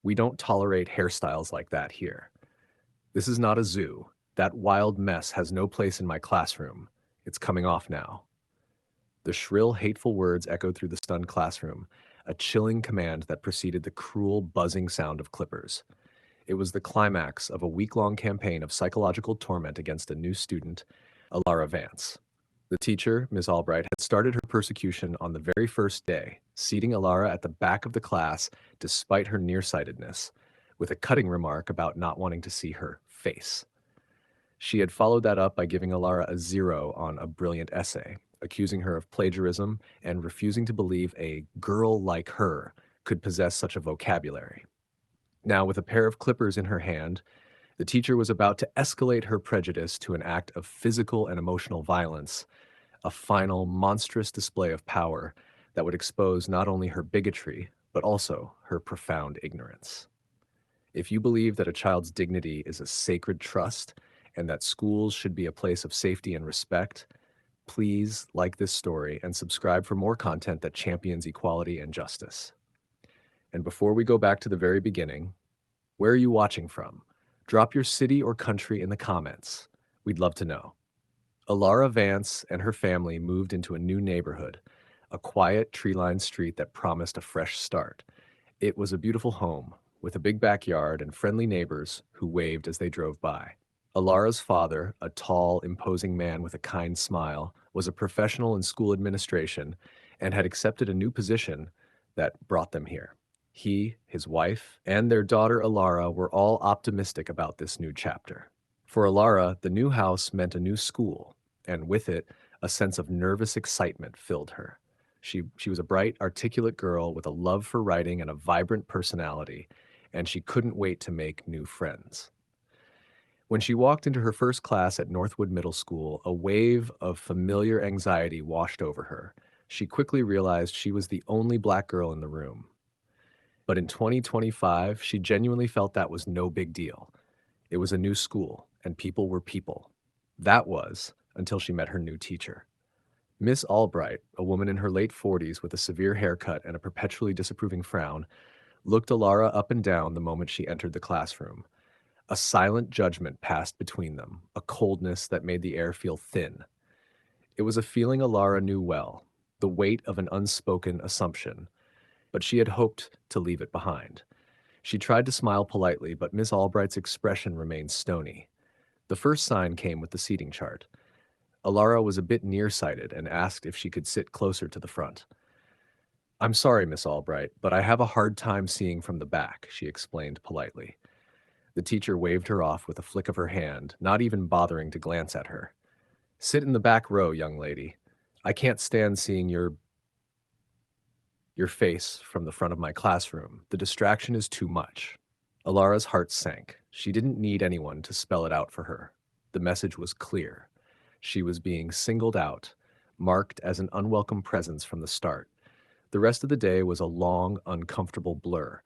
We don't tolerate hairstyles like that here. This is not a zoo. That wild mess has no place in my classroom. It's coming off now." The shrill, hateful words echoed through the stunned classroom, a chilling command that preceded the cruel, buzzing sound of clippers. It was the climax of a week-long campaign of psychological torment against a new student, Alara Vance. The teacher, Miss Albright, had started her persecution on the very first day, seating Alara at the back of the class despite her nearsightedness, with a cutting remark about not wanting to see her face. She had followed that up by giving Alara a 0 on a brilliant essay, accusing her of plagiarism and refusing to believe a girl like her could possess such a vocabulary. Now, with a pair of clippers in her hand, the teacher was about to escalate her prejudice to an act of physical and emotional violence, a final, monstrous display of power that would expose not only her bigotry, but also her profound ignorance. If you believe that a child's dignity is a sacred trust and that schools should be a place of safety and respect, please like this story and subscribe for more content that champions equality and justice. And before we go back to the very beginning, where are you watching from? Drop your city or country in the comments. We'd love to know. Alara Vance and her family moved into a new neighborhood, a quiet, tree-lined street that promised a fresh start. It was a beautiful home, with a big backyard and friendly neighbors who waved as they drove by. Alara's father, a tall, imposing man with a kind smile, was a professional in school administration and had accepted a new position that brought them here. He, his wife, and their daughter Alara were all optimistic about this new chapter. For Alara, the new house meant a new school, and with it, a sense of nervous excitement filled her. She was a bright, articulate girl with a love for writing and a vibrant personality, and she couldn't wait to make new friends. When she walked into her first class at Northwood Middle School, a wave of familiar anxiety washed over her. She quickly realized she was the only black girl in the room. But in 2025, she genuinely felt that was no big deal. It was a new school, and people were people. That was, until she met her new teacher. Miss Albright, a woman in her late 40s with a severe haircut and a perpetually disapproving frown, looked Alara up and down the moment she entered the classroom. A silent judgment passed between them, a coldness that made the air feel thin. It was a feeling Alara knew well, the weight of an unspoken assumption, but she had hoped to leave it behind. She tried to smile politely, but Miss Albright's expression remained stony. The first sign came with the seating chart. Alara was a bit nearsighted and asked if she could sit closer to the front. "I'm sorry, Miss Albright, but I have a hard time seeing from the back," she explained politely. The teacher waved her off with a flick of her hand, not even bothering to glance at her. "Sit in the back row, young lady. I can't stand seeing your face from the front of my classroom. The distraction is too much." Alara's heart sank. She didn't need anyone to spell it out for her. The message was clear. She was being singled out, marked as an unwelcome presence from the start. The rest of the day was a long, uncomfortable blur.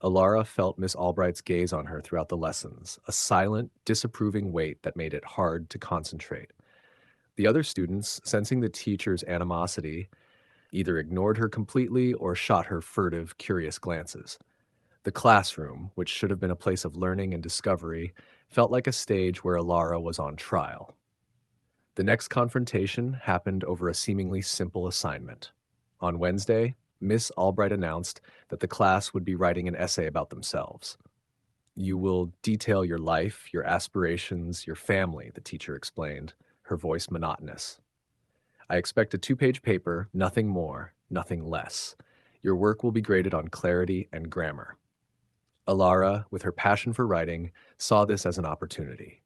Alara felt Miss Albright's gaze on her throughout the lessons, a silent, disapproving weight that made it hard to concentrate. The other students, sensing the teacher's animosity, either ignored her completely or shot her furtive, curious glances. The classroom, which should have been a place of learning and discovery, felt like a stage where Alara was on trial. The next confrontation happened over a seemingly simple assignment. On Wednesday, Miss Albright announced that the class would be writing an essay about themselves. "You will detail your life, your aspirations, your family," the teacher explained, her voice monotonous. "I expect a 2-page paper, nothing more, nothing less. Your work will be graded on clarity and grammar." Alara, with her passion for writing, saw this as an opportunity.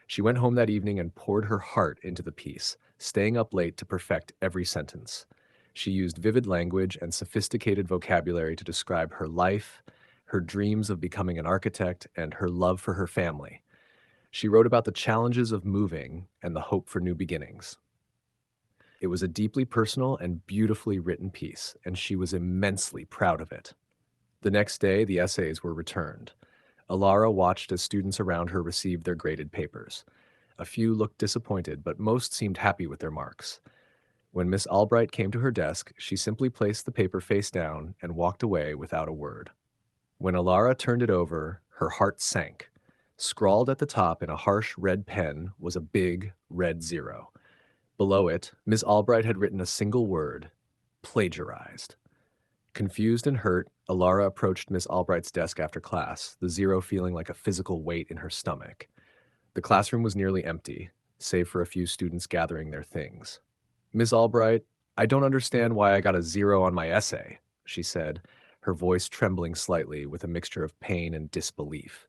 She went home that evening and poured her heart into the piece, staying up late to perfect every sentence. She used vivid language and sophisticated vocabulary to describe her life, her dreams of becoming an architect, and her love for her family. She wrote about the challenges of moving and the hope for new beginnings. It was a deeply personal and beautifully written piece, and she was immensely proud of it. The next day, the essays were returned. Alara watched as students around her received their graded papers. A few looked disappointed, but most seemed happy with their marks. When Miss Albright came to her desk, she simply placed the paper face down and walked away without a word. When Alara turned it over, her heart sank. Scrawled at the top in a harsh red pen was a big red zero. Below it, Miss Albright had written a single word: plagiarized. Confused and hurt, Alara approached Miss Albright's desk after class, the zero feeling like a physical weight in her stomach. The classroom was nearly empty, save for a few students gathering their things. Miss Albright, I don't understand why I got a zero on my essay, she said, her voice trembling slightly with a mixture of pain and disbelief.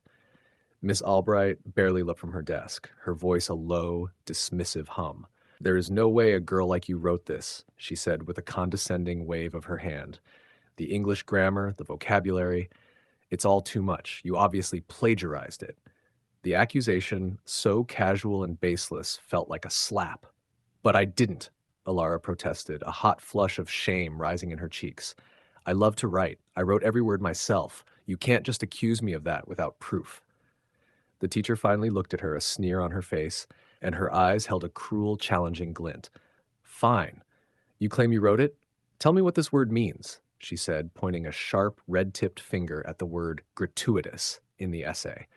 Miss Albright barely looked from her desk, her voice a low, dismissive hum. There is no way a girl like you wrote this, she said with a condescending wave of her hand. The English grammar, the vocabulary, it's all too much. You obviously plagiarized it. The accusation, so casual and baseless, felt like a slap. But I didn't, Alara protested, a hot flush of shame rising in her cheeks. I love to write. I wrote every word myself. You can't just accuse me of that without proof. The teacher finally looked at her, a sneer on her face, and her eyes held a cruel, challenging glint. Fine. You claim you wrote it? Tell me what this word means, she said, pointing a sharp, red-tipped finger at the word gratuitous in the essay.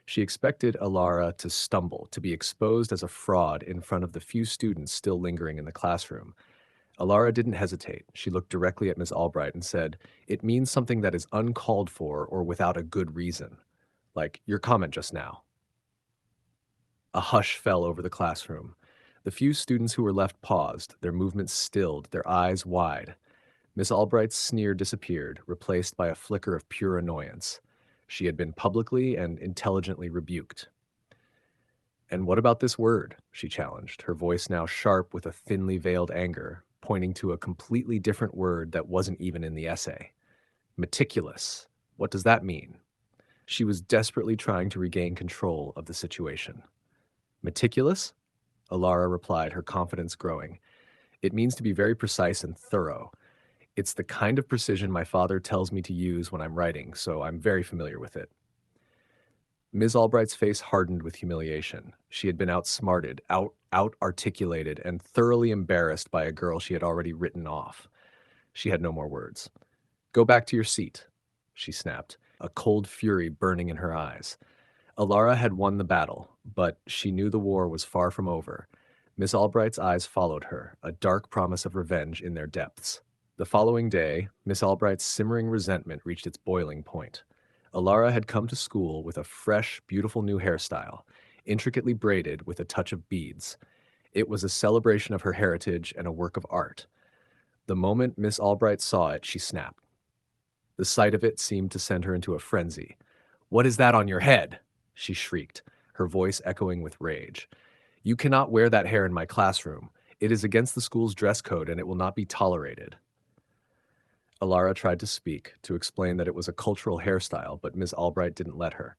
She expected Alara to stumble, to be exposed as a fraud in front of the few students still lingering in the classroom. Alara didn't hesitate. She looked directly at Miss Albright and said, "It means something that is uncalled for or without a good reason. Like your comment just now." A hush fell over the classroom. The few students who were left paused, their movements stilled, their eyes wide. Miss Albright's sneer disappeared, replaced by a flicker of pure annoyance. She had been publicly and intelligently rebuked. "And what about this word?" she challenged, her voice now sharp with a thinly veiled anger, pointing to a completely different word that wasn't even in the essay. "Meticulous. What does that mean?" She was desperately trying to regain control of the situation. "Meticulous?" Alara replied, her confidence growing. "It means to be very precise and thorough. It's the kind of precision my father tells me to use when I'm writing, so I'm very familiar with it." Ms. Albright's face hardened with humiliation. She had been outsmarted, out-articulated, and thoroughly embarrassed by a girl she had already written off. She had no more words. "Go back to your seat," she snapped, a cold fury burning in her eyes. Alara had won the battle, but she knew the war was far from over. Miss Albright's eyes followed her, a dark promise of revenge in their depths. The following day, Miss Albright's simmering resentment reached its boiling point. Alara had come to school with a fresh, beautiful new hairstyle, intricately braided with a touch of beads. It was a celebration of her heritage and a work of art. The moment Miss Albright saw it, she snapped. The sight of it seemed to send her into a frenzy. "What is that on your head?" she shrieked, her voice echoing with rage. "You cannot wear that hair in my classroom. It is against the school's dress code and it will not be tolerated." Alara tried to speak, to explain that it was a cultural hairstyle, but Miss Albright didn't let her.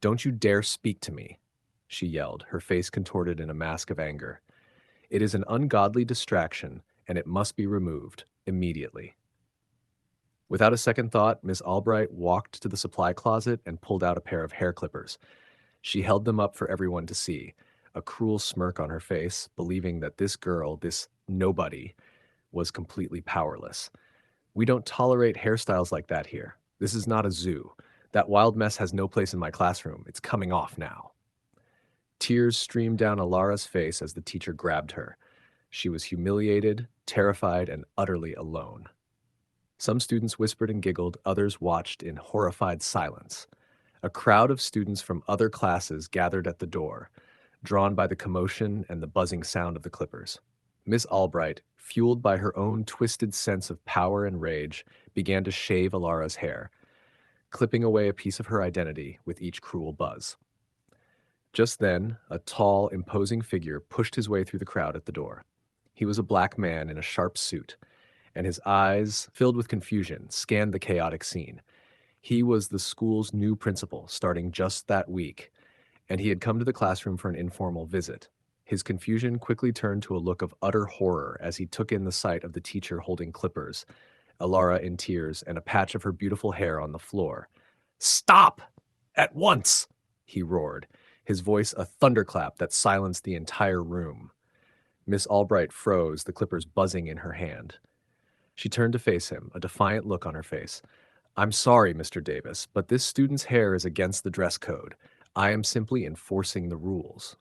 "Don't you dare speak to me," she yelled, her face contorted in a mask of anger. "It is an ungodly distraction, and it must be removed immediately." Without a second thought, Miss Albright walked to the supply closet and pulled out a pair of hair clippers. She held them up for everyone to see, a cruel smirk on her face, believing that this girl, this nobody, was completely powerless. "We don't tolerate hairstyles like that here. This is not a zoo. That wild mess has no place in my classroom. It's coming off now." Tears streamed down Alara's face as the teacher grabbed her. She was humiliated, terrified, and utterly alone. Some students whispered and giggled, others watched in horrified silence. A crowd of students from other classes gathered at the door, drawn by the commotion and the buzzing sound of the clippers. Miss Albright, fueled by her own twisted sense of power and rage, began to shave Alara's hair, clipping away a piece of her identity with each cruel buzz. Just then, a tall, imposing figure pushed his way through the crowd at the door. He was a black man in a sharp suit, and his eyes, filled with confusion, scanned the chaotic scene. He was the school's new principal, starting just that week, and he had come to the classroom for an informal visit. His confusion quickly turned to a look of utter horror as he took in the sight of the teacher holding clippers, Alara in tears, and a patch of her beautiful hair on the floor. "Stop! At once!" he roared, his voice a thunderclap that silenced the entire room. Miss Albright froze, the clippers buzzing in her hand. She turned to face him, a defiant look on her face. I'm sorry, Mr. Davis, but this student's hair is against the dress code. I am simply enforcing the rules.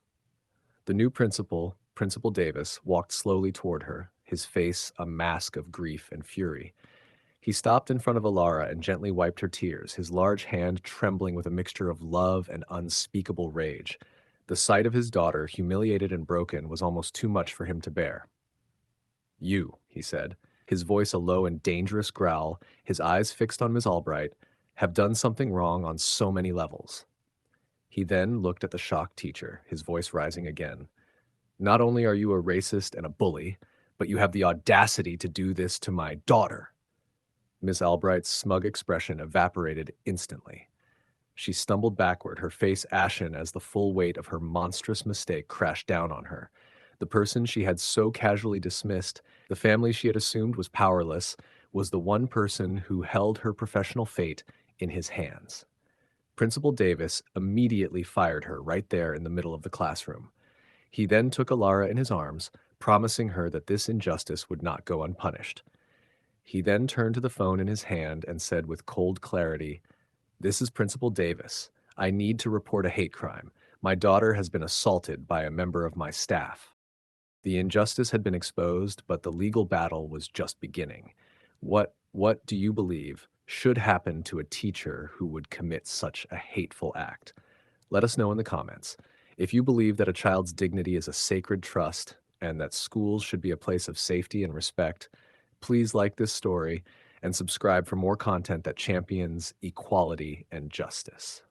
The new principal, Principal Davis, walked slowly toward her, his face a mask of grief and fury. He stopped in front of Alara and gently wiped her tears, his large hand trembling with a mixture of love and unspeakable rage. The sight of his daughter, humiliated and broken, was almost too much for him to bear. You, he said, his voice a low and dangerous growl, his eyes fixed on Miss Albright, have done something wrong on so many levels. He then looked at the shocked teacher, his voice rising again. Not only are you a racist and a bully, but you have the audacity to do this to my daughter. Miss Albright's smug expression evaporated instantly. She stumbled backward, her face ashen as the full weight of her monstrous mistake crashed down on her. The person she had so casually dismissed, the family she had assumed was powerless, was the one person who held her professional fate in his hands. Principal Davis immediately fired her right there in the middle of the classroom. He then took Alara in his arms, promising her that this injustice would not go unpunished. He then turned to the phone in his hand and said with cold clarity, "This is Principal Davis. I need to report a hate crime. My daughter has been assaulted by a member of my staff." The injustice had been exposed, but the legal battle was just beginning. What do you believe should happen to a teacher who would commit such a hateful act? Let us know in the comments. If you believe that a child's dignity is a sacred trust and that schools should be a place of safety and respect, please like this story and subscribe for more content that champions equality and justice.